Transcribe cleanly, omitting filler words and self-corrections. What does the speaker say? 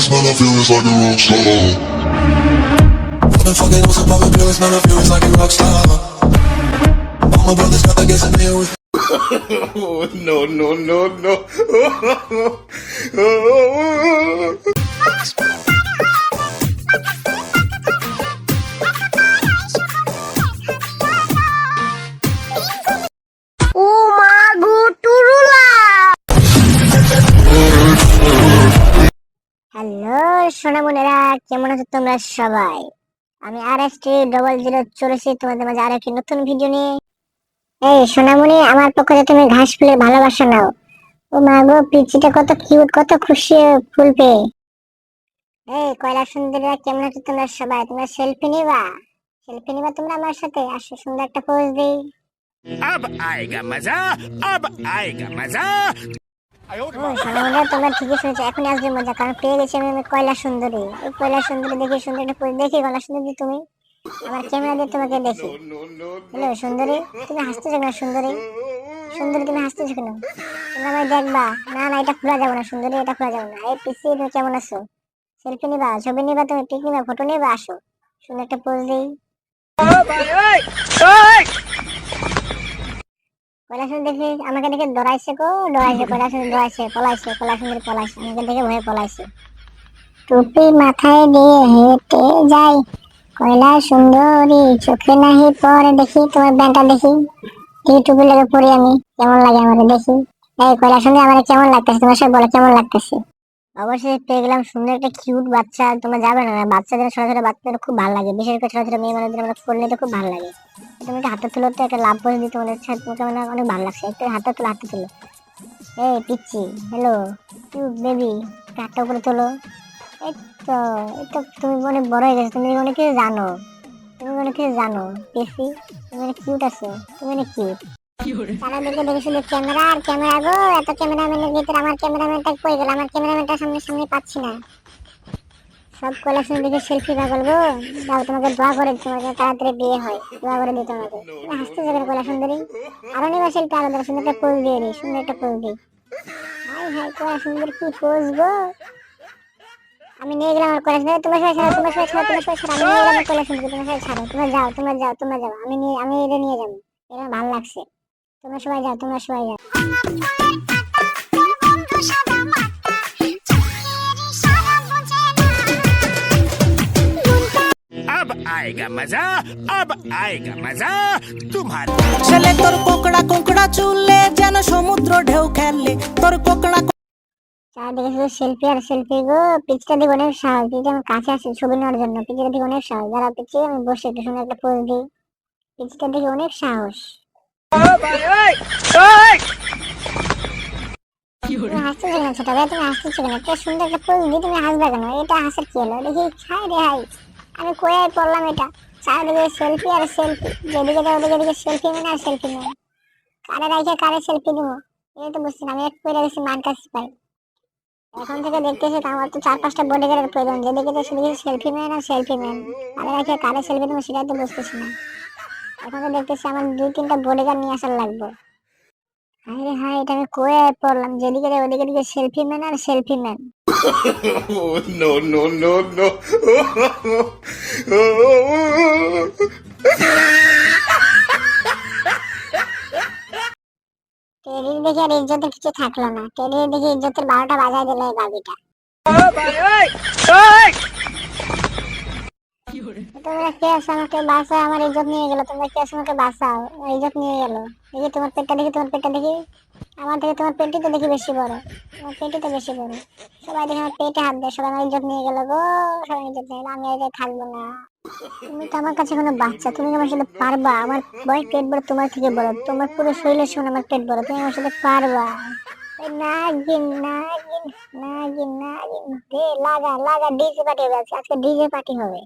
feelings, man, I feel it's like a rock star. I've been fucking on some poppin' pills, man, I feel it's like a rock star. All my brothers got to get some here with. Oh, no, no, no, no. ও মা গো টুরুলা। Hello সোনামনেরা, কেমন আছো তোমরা সবাই? আমি RST00 চলেছি তোমাদের মাঝে আর একটি নতুন ভিডিও নিয়ে। এই সোনামনি, আমার পক্ষ থেকে তুমি ঘাস ফুলের ভালোবাসা নাও। ও মা গো, পিচিটা কত কিউট, কত খুশি ফুল পেয়ে। এই কয়লা সুন্দরীরা, কেমন আছো তোমরা সবাই? তোমরা সেলফি নিবা? সেলফি নিবা তোমরা আমার সাথে? আসো, সুন্দর একটা পোজ দেই। अब आएगा मजा, अब आएगा मजा। ও সোনামনিরা, তোমরা ঠিকই শুনেছো, এখনই আসবে মজা, কারণ পেয়ে গেছি আমি কয়লা সুন্দরী। এই কয়লা সুন্দরী দেখে সুন্দর একটা পোজ দেখি। কয়লা সুন্দরী তুমি, আমার ক্যামেরা দিয়ে তোমাকে দেখি। হ্যালো সুন্দরী, তুমি হাসতেছো কেন? সুন্দরী সুন্দরী, তুমি হাসতেছো কেন? তোমরা আমায় দেখবা? না না, এটা খোলা যাবে না সুন্দরী, এটা খোলা যাবে না। এই পিসি, তুমি কেমন আছো? সেলফি নিবা, ছবি নিবা, তুমি পিক নিবা, ফটো নিবা? আসো, সুন্দর একটা পোজ দিই। কয়লা সুন্দরী দেখি আমাকে দেখে ডরাইছে গো, ডরাইছে। কয়লা সুন্দরী ডরাইছে, পলাইছে। কয়লা সুন্দরী পলাইছে, আমাকে দেখে ভয়ে পলাইছে। টুপি মাথায় দিয়ে হেঁটে যাই, কয়লা সুন্দরী চোখে নাহি পরে। দেখি তোমার ব্যান্ডটা দেখি, কি টুপি লাগে পরি আমি, কেমন লাগে আমাকে দেখি। এই কয়লা সুন্দরী, আমার কেমন লাগতেছে? তোমার সব বলো কেমন লাগতেছে। অবশ্যই পেয়ে গেলাম সুন্দর একটা কিউট বাচ্চা। তোমরা যাবে না? বাচ্চাদের, ছোট ছোট বাচ্চাদের খুব ভালো লাগে, বিশেষ করে ছোট ছোট মেয়ে মানুষদের আমরা করলে তো খুব ভালো লাগে। তুমি একটা হাতে তুলো তো, একটা লাভ পোজ দিতে মনে হচ্ছে তোমাকে, মানে অনেক ভালো লাগছে। একটু হাতে তুলো, হাতে তুলো। এই পিচ্ছি, হ্যালো কিউট বেবি, হাতটা উপরে তোলো। এই তো, এই তো তুমি অনেক বড় হয়ে গেছো, তুমি অনেক কিছু জানো, তুমি অনেক কিছু জানো পিসি। তুমি অনেক কিউট আছো, তুমি অনেক কিউট। চারিদিকে দেখে শুধু ক্যামেরা আর ক্যামেরা গো। এত ক্যামেরাম্যানের ভিতরে আমার ক্যামেরাম্যানটা কই গেল? আমার ক্যামেরাম্যানটা সামনে সামনে পাচ্ছি না। সব কয়লা সুন্দরী দেখে সেলফি পাগল গো। দাও, তোমাকে দোয়া করে তোমাকে তাড়াতাড়ি বিয়ে হয়, দোয়া করে দিই তোমাকে। তুমি হাসতে যাবেন কয়লা সুন্দরী? আরো নিবা সেলফি? আরো দাও, সুন্দর একটা পোজ দিয়ে দিই, সুন্দর একটা পোজ দিই। হাই হাই কয়লা সুন্দরী, কি পোজ গো। আমি নিয়ে গেলাম আমার কয়লা সুন্দরী। তোমার সবাই ছাড়ো, তোমার সবাই ছাড়ো, তোমার সবাই ছাড়ো। আমি নিয়ে গেলাম কয়লা সুন্দরী, তোমার সবাই ছাড়ো। তোমরা যাও, তোমরা যাও, তোমরা যাও। আমি এটা নিয়ে যাবো, এটা ভালো লাগছে। তোমরা সবাই যাও, তোমরা সবাই যাও। अब आएगा मजा, अब आएगा मजा। तुम्हारे ছেলে তোর কোকড়া কোকড়া চুলে যেন সমুদ্র ঢেউ খেললে তোর কোকড়া। চারদিকে শুধু সেলফি আর সেলফি গো। পিচটা দিকে অনেক সাহস, পিচটা আমার কাছে আসে ছবি নেওয়ার জন্য। পিচটা দিকে অনেক সাহস, যারা পিচে আমি বসে একটু সুন্দর একটা পোজ দিই। পিচটা দিকে অনেক সাহস। তুমি হাসতেছো কেন ছোট ভাই? তুমি হাসতেছো কেন? একটা সুন্দর একটা পোজ দিই, তুমি হাসবে কেন? এটা হাসার কি হলো দেখি? হাই রে হাই, আমি কয়ে পড়লাম এটা। চারদিকে সেলফি আর সেলফি, যেদিকে যাও ওদিকে দিকে সেলফি মানে আর সেলফি নেই। কারে রাখে কারে সেলফি দিব, এটা তো বুঝছি না। আমি এক করে গেছি মার কাছে পাই। এখন থেকে দেখতেছি আমার তো 4-5টা বডিগার্ডের প্রয়োজন, যেদিকে তো সেদিকে সেলফি ম্যান আর সেলফি ম্যান। কারে রাখে কারে সেলফি দেবো সেটাই তো বুঝতেছি না। এখন তো দেখতেছি আমার 2-3টা বডিগার্ড নিয়ে আসার লাগবে। হাই রে হাই, এটা আমি কয়ে পড়লাম, যেদিকে যাই ওদিকে দিকে সেলফি ম্যান আর selfie man. Oh, no, no, no, no. টেডির দেখে আর ইজ্জতের কিছু থাকলো না। টেডির দেখে ইজ্জতের 12টা বাজায় দিল এই বাবিটা। তোমরা কে আছো? আমাকে বাঁচাও, আমার ইজ্জত নিয়ে গেল। তোমরা কে আছো? আমাকে বাঁচাও, আমার ইজ্জত নিয়ে গেল। দেখি তোমার পেটটা, দেখি তোমার পেটটা দেখি। আমার থেকে তোমার পেটই তো দেখি বেশি বড়, তোমার পেটই তো বেশি বড়। সবাই দেখে আমার পেটে হাত দেয়, সবাই আমার ইজ্জত নিয়ে গেল গো। সবাই ইজ্জত নিয়ে গেল, আমি এই থাকবো না। তুমি তো আমার কাছে কোনো বাচ্চা, তুমি আমার সাথে পারবা? আমার বয়স পেট বড়, তোমার থেকে বড়, তোমার পুরো শরীরের সমান আমার পেট বড়, তুমি আমার সাথে পারবা? নাগিন নাগিন নাগিন নাগিন, লাগা লাগা, ডিজে পার্টি হবে আজকে, আজকে ডিজে পার্টি হবে।